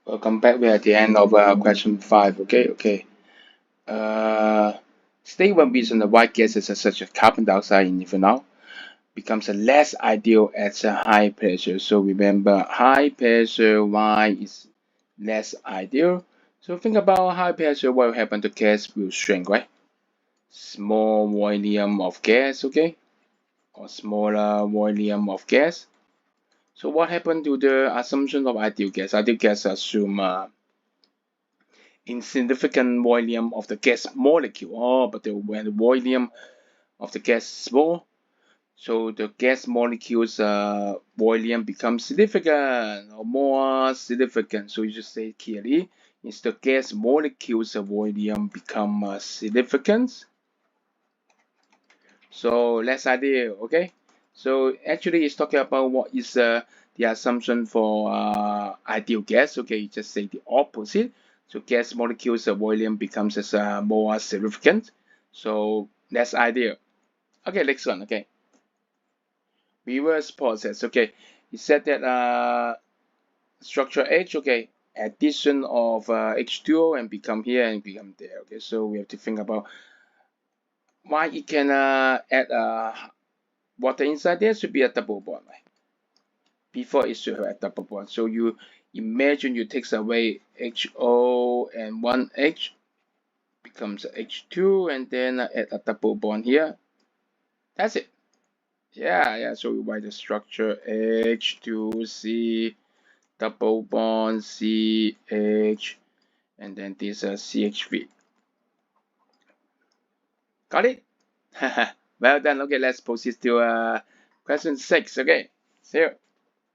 Welcome back. We're at the end of question 5. Okay. State one reason why gases such as carbon dioxide in ethanol becomes less ideal at a high pressure. So remember, high pressure, why is less ideal? So think about high pressure, what will happen to gas will shrink, right? Small volume of gas, okay? Or smaller volume of gas. So what happened to the assumption of ideal gas? Ideal gas assume insignificant volume of the gas molecule. But when the volume of the gas is small, so the gas molecules volume becomes significant or more significant. So you just say clearly, is the gas molecules volume become significant. So less ideal, okay? So actually it's talking about what is the assumption for ideal gas. Okay, you just say the opposite. So gas molecules volume becomes as more significant. So less ideal. Okay, next one. Okay, reverse process. Okay, you said that structure H. Okay, addition of H2O and become here and become there. Okay, so we have to think about why it can add water inside. There should be a double bond, right? Before it should have a double bond. So you imagine you take away HO and one H becomes H2 and then add a double bond here. That's it. Yeah. So we write the structure H2C double bond CH and then this CH3. Got it? Well done. Okay, let's proceed to question 6. Okay, see you.